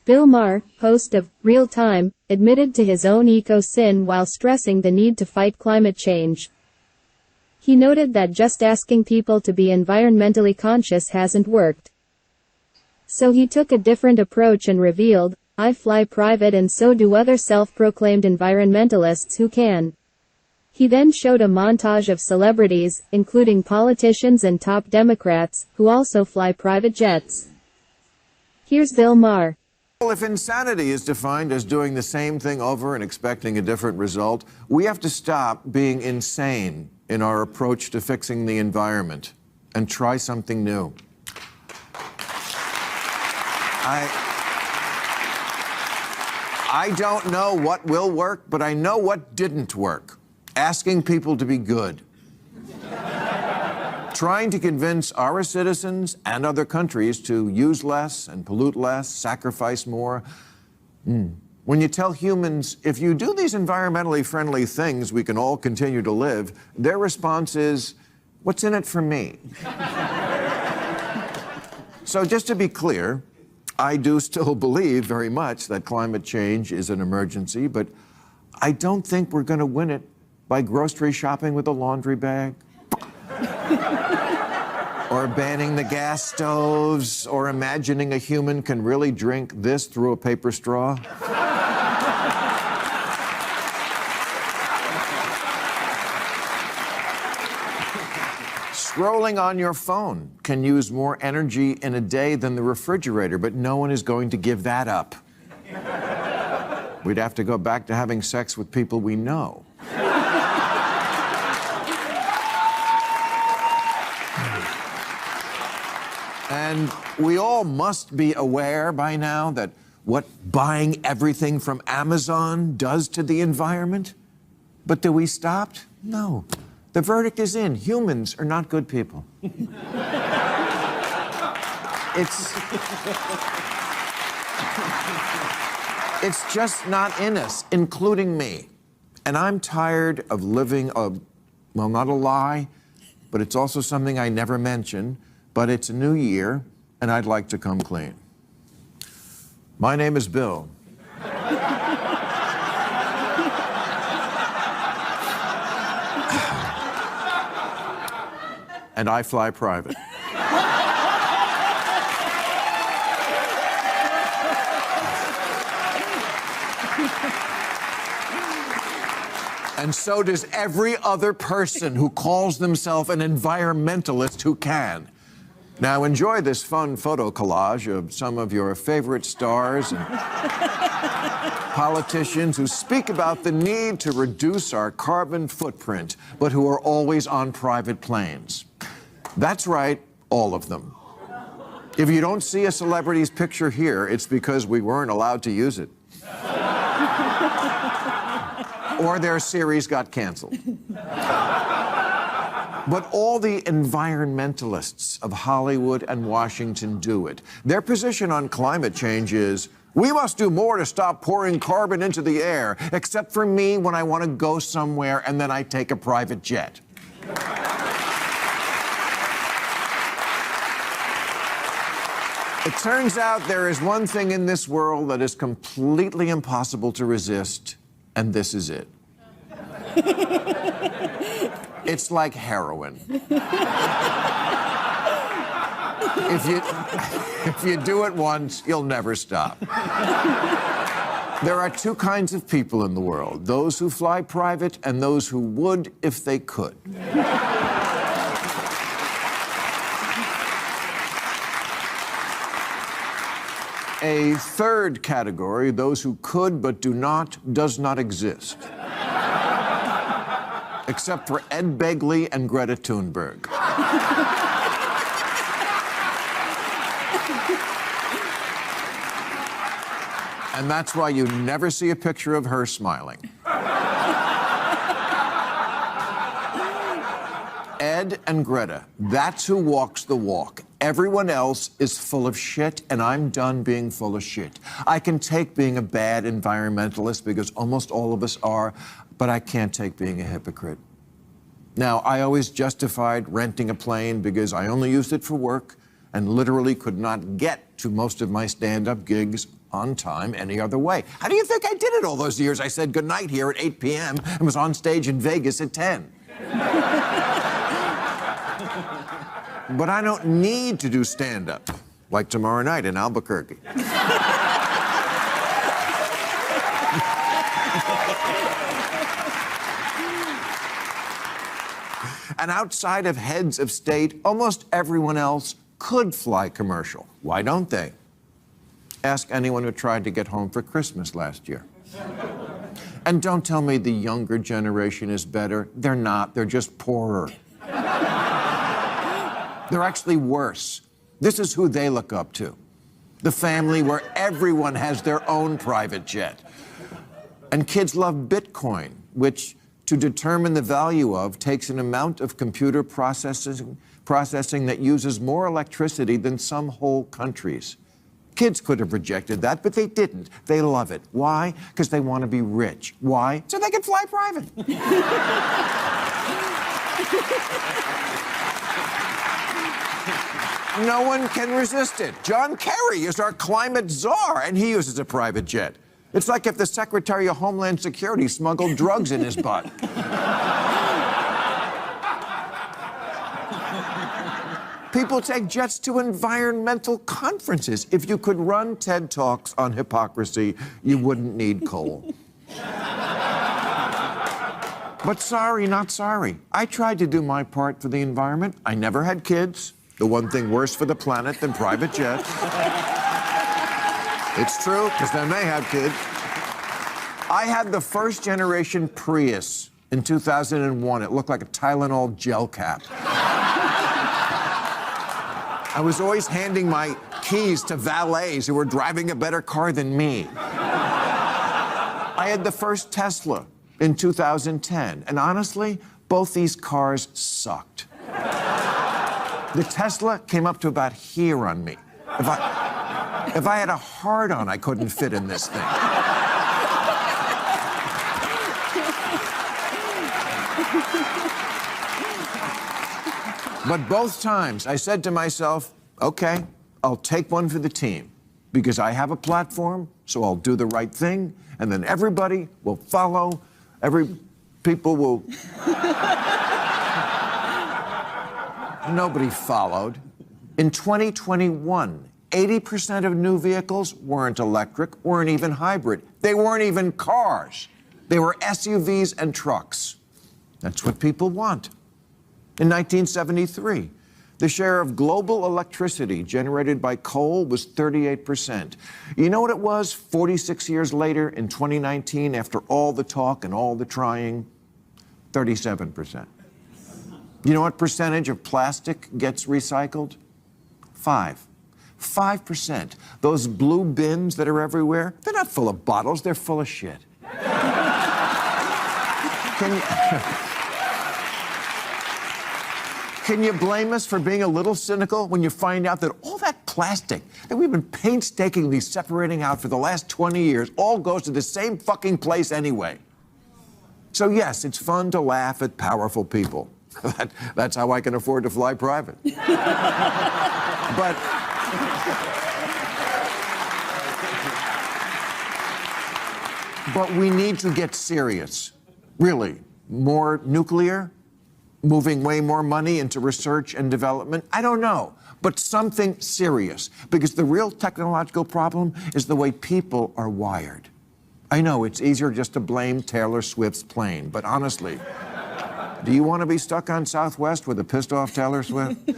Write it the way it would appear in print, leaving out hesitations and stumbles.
Bill Maher, host of Real Time, admitted to his own eco-sin while stressing the need to fight climate change. He noted that just asking people to be environmentally conscious hasn't worked. So he took a different approach and revealed, "I fly private and so do other self-proclaimed environmentalists who can." He then showed a montage of celebrities, including politicians and top Democrats, who also fly private jets. Here's Bill Maher. Well, if insanity is defined as doing the same thing over and expecting a different result, we have to stop being insane in our approach to fixing the environment and try something new. I don't know what will work, but I know what didn't work. Asking people to be good. Trying to convince our citizens and other countries to use less and pollute less, sacrifice more. When you tell humans, if you do these environmentally friendly things, we can all continue to live, their response is, what's in it for me? So just to be clear, I do still believe very much that climate change is an emergency, but I don't think we're going to win it by grocery shopping with a laundry bag, or banning the gas stoves, or imagining a human can really drink this through a paper straw. Scrolling on your phone can use more energy in a day than the refrigerator, but no one is going to give that up. We'd have to go back to having sex with people we know. And we all must be aware by now that what buying everything from Amazon does to the environment. But do we stop? No. The verdict is in. Humans are not good people. It's just not in us, including me. And I'm tired of living well, not a lie, but it's also something I never mention. But it's a new year, and I'd like to come clean. My name is Bill. And I fly private. And so does every other person who calls themselves an environmentalist who can. Now enjoy this fun photo collage of some of your favorite stars and politicians who speak about the need to reduce our carbon footprint, but who are always on private planes. That's right, all of them. If you don't see a celebrity's picture here, it's because we weren't allowed to use it. Or their series got canceled. But all the environmentalists of Hollywood and Washington do it. Their position on climate change is, we must do more to stop pouring carbon into the air, except for me when I want to go somewhere and then I take a private jet. It turns out there is one thing in this world that is completely impossible to resist, and this is it. It's like heroin. If you do it once, you'll never stop. There are two kinds of people in the world, those who fly private and those who would if they could. A third category, those who could but do not, does not exist. Except for Ed Begley and Greta Thunberg. And that's why you never see a picture of her smiling. Ed and Greta, that's who walks the walk. Everyone else is full of shit, and I'm done being full of shit. I can take being a bad environmentalist, because almost all of us are, but I can't take being a hypocrite. Now, I always justified renting a plane because I only used it for work and literally could not get to most of my stand-up gigs on time any other way. How do you think I did it all those years? I said goodnight here at 8 p.m. and was on stage in Vegas at 10. But I don't need to do stand-up, like tomorrow night in Albuquerque. And outside of heads of state, almost everyone else could fly commercial. Why don't they? Ask anyone who tried to get home for Christmas last year. And don't tell me the younger generation is better. They're not. They're just poorer. They're actually worse. This is who they look up to. The family where everyone has their own private jet. And kids love Bitcoin, which, to determine the value of, takes an amount of computer processing that uses more electricity than some whole countries. Kids could have rejected that, but they didn't. They love it. Why? Because they want to be rich. Why? So they can fly private. No one can resist it. John Kerry is our climate czar, and he uses a private jet. It's like if the Secretary of Homeland Security smuggled drugs in his butt. People take jets to environmental conferences. If you could run TED Talks on hypocrisy, you wouldn't need coal. But sorry, not sorry. I tried to do my part for the environment. I never had kids. The one thing worse for the planet than private jets. It's true, because then they have kids. I had the first generation Prius in 2001. It looked like a Tylenol gel cap. I was always handing my keys to valets who were driving a better car than me. I had the first Tesla in 2010, and honestly, both these cars sucked. The Tesla came up to about here on me. If I had a hard-on, I couldn't fit in this thing. But both times, I said to myself, okay, I'll take one for the team, because I have a platform, so I'll do the right thing, and then everybody will follow, people will... Nobody followed. In 2021, 80% of new vehicles weren't electric, weren't even hybrid. They weren't even cars. They were SUVs and trucks. That's what people want. In 1973, the share of global electricity generated by coal was 38%. You know what it was 46 years later in 2019, after all the talk and all the trying? 37%. You know what percentage of plastic gets recycled? 5%. Those blue bins that are everywhere, they're not full of bottles, they're full of shit. Can you blame us for being a little cynical when you find out that all that plastic that we've been painstakingly separating out for the last 20 years all goes to the same fucking place anyway? So yes, it's fun to laugh at powerful people. That's how I can afford to fly private. But we need to get serious. Really. More nuclear? Moving way more money into research and development? I don't know. But something serious. Because the real technological problem is the way people are wired. I know it's easier just to blame Taylor Swift's plane, but honestly, do you want to be stuck on Southwest with a pissed off Taylor Swift?